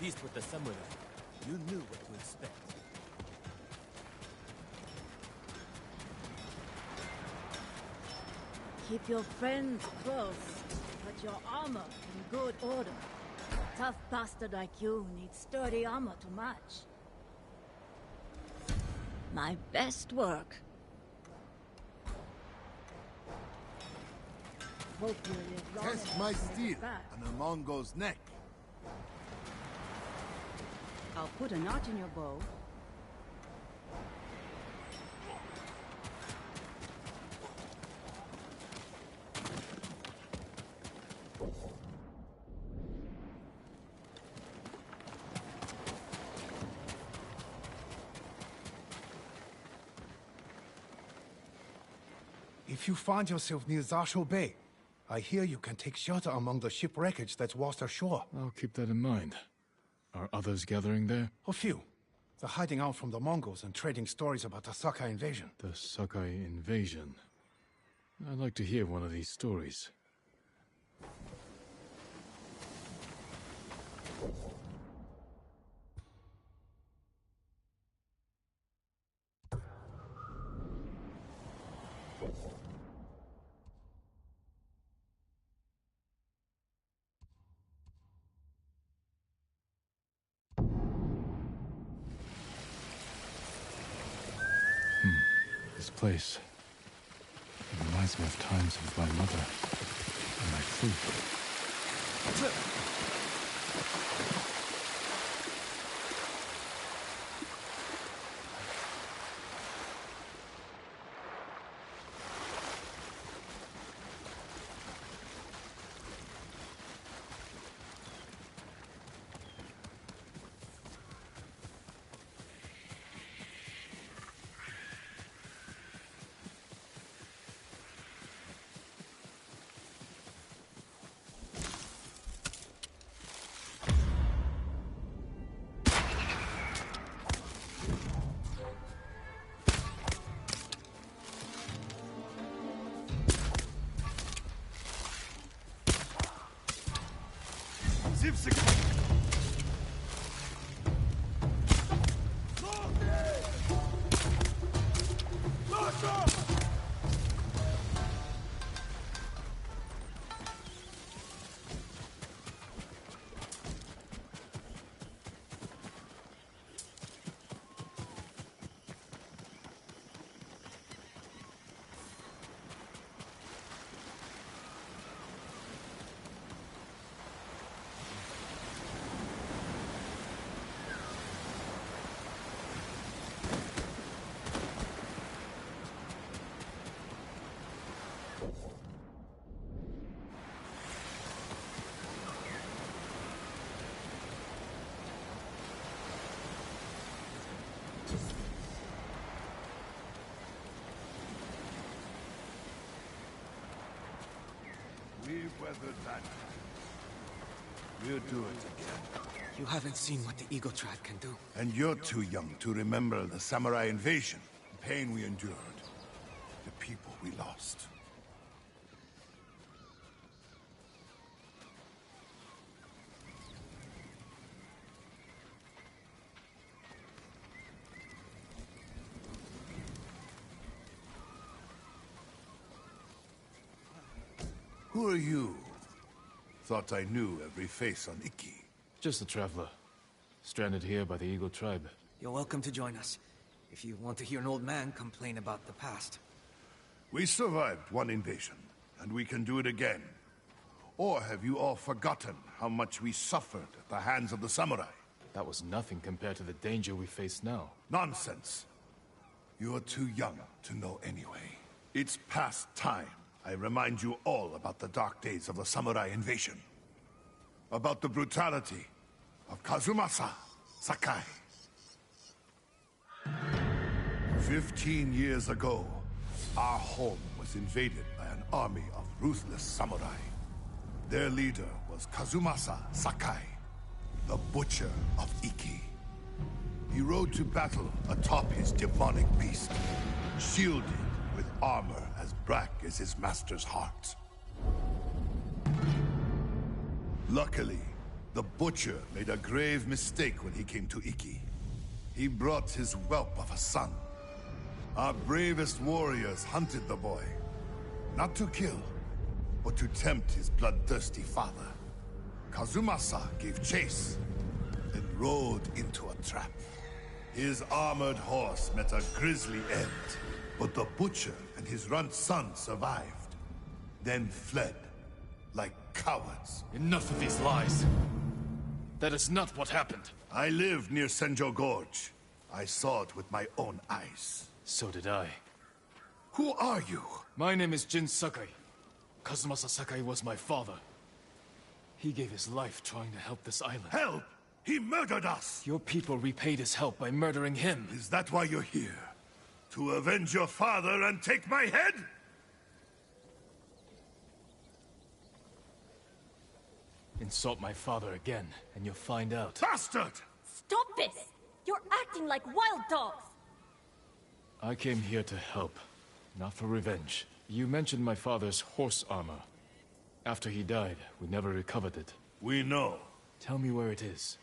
peace with the samurai, you knew what to expect. Keep your friends close, but your armor in good order. A tough bastard like you needs sturdy armor to match. My best work. Hope you live long Test enough my to make steel it back. on a Mongol's neck. I'll put a notch in your bow. If you find yourself near Zasho Bay, I hear you can take shelter among the ship wreckage that's washed ashore. I'll keep that in mind. Are others gathering there? A few. They're hiding out from the Mongols and trading stories about the Sakai invasion. The Sakai invasion. I'd like to hear one of these stories. This place. It reminds me of times with my mother and my food. We've weathered that. We'll do it again. You haven't seen what the Eagle Tribe can do. And you're too young to remember the samurai invasion, the pain we endured, the people we lost. Who are you? Thought I knew every face on Iki. Just a traveler. Stranded here by the Eagle Tribe. You're welcome to join us, if you want to hear an old man complain about the past. We survived one invasion, and we can do it again. Or have you all forgotten how much we suffered at the hands of the samurai? That was nothing compared to the danger we face now. Nonsense. You're too young to know anyway. It's past time I remind you all about the dark days of the samurai invasion. About the brutality of Kazumasa Sakai. 15 years ago, our home was invaded by an army of ruthless samurai. Their leader was Kazumasa Sakai, the Butcher of Iki. He rode to battle atop his demonic beast, shielded with armor as black as his master's heart. Luckily, The Butcher made a grave mistake when he came to Iki. He brought his whelp of a son. Our bravest warriors hunted the boy. Not to kill, but to tempt his bloodthirsty father. Kazumasa gave chase, then rode into a trap. His armored horse met a grisly end, but the Butcher and his runt son survived, then fled like cowards. Enough of these lies. That is not what happened. I lived near Senjo Gorge. I saw it with my own eyes. So did I. Who are you? My name is Jin Sakai. Kazumasa Sakai was my father. He gave his life trying to help this island. Help! He murdered us! Your people repaid his help by murdering him. Is that why you're here? To avenge your father and take my head? Insult my father again, and you'll find out. Bastard! Stop this! You're acting like wild dogs! I came here to help, not for revenge. You mentioned my father's horse armor. After he died, we never recovered it. We know. Tell me where it is,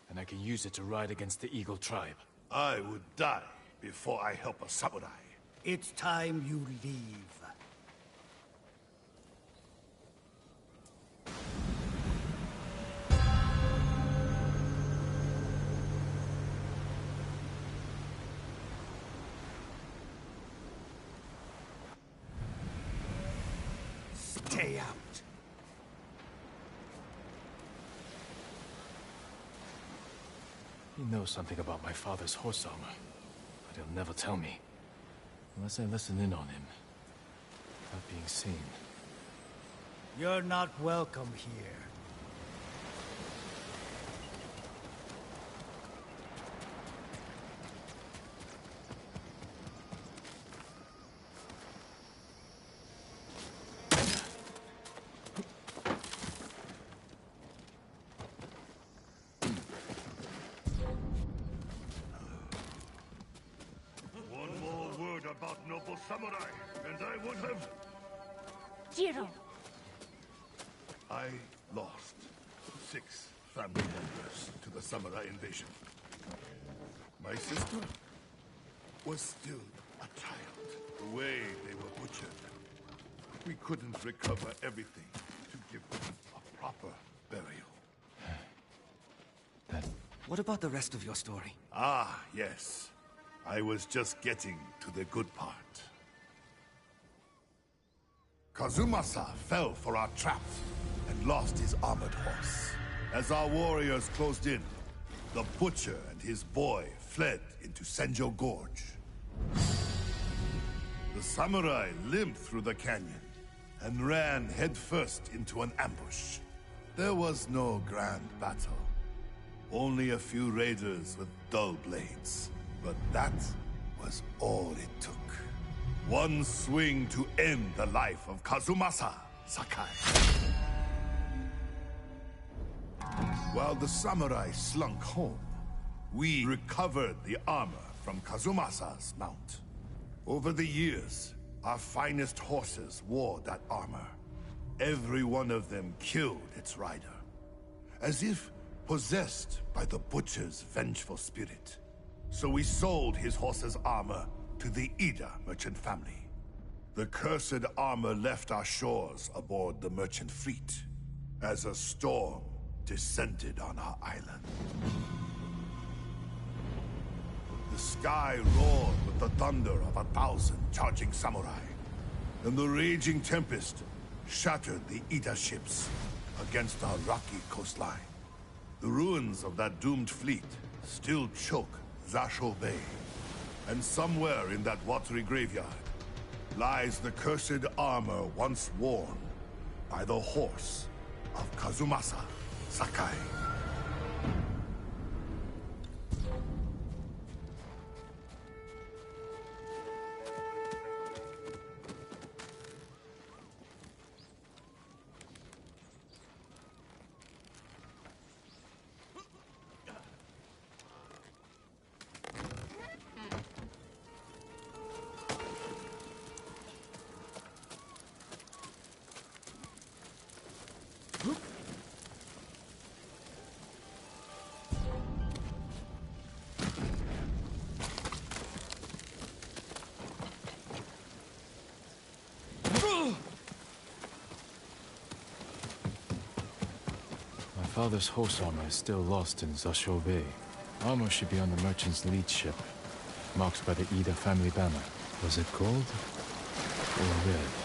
and I can use it to ride against the Eagle tribe. I would die before I help a samurai. It's time you leave. Stay out. He knows something about my father's horse armor, but he'll never tell me. Unless I listen in on him. Without being seen. You're not welcome here. One more word about noble samurai, and I would have... Jiro! I lost 6 family members to the samurai invasion. My sister was still a child. The way they were butchered, we couldn't recover everything to give them a proper burial. What about the rest of your story? Ah, yes. I was just getting to the good part. Kazumasa fell for our traps and lost his armored horse. As our warriors closed in, the Butcher and his boy fled into Senjo Gorge. The samurai limped through the canyon and ran headfirst into an ambush. There was no grand battle. Only a few raiders with dull blades. But that was all it took. One swing to end the life of Kazumasa Sakai. While the samurai slunk home, we recovered the armor from Kazumasa's mount. Over the years, our finest horses wore that armor. Every one of them killed its rider, as if possessed by the Butcher's vengeful spirit. So we sold his horse's armor to the Ida merchant family. The cursed armor left our shores aboard the merchant fleet as a storm descended on our island. The sky roared with the thunder of 1,000 charging samurai, and the raging tempest shattered the Ida ships against our rocky coastline. The ruins of that doomed fleet still choke Zasho Bay, and somewhere in that watery graveyard lies the cursed armor once worn by the horse of Kazumasa Sakai. Father's horse armor is still lost in Zasho Bay. Armor should be on the merchant's lead ship, marked by the Ida family banner. Was it gold or red?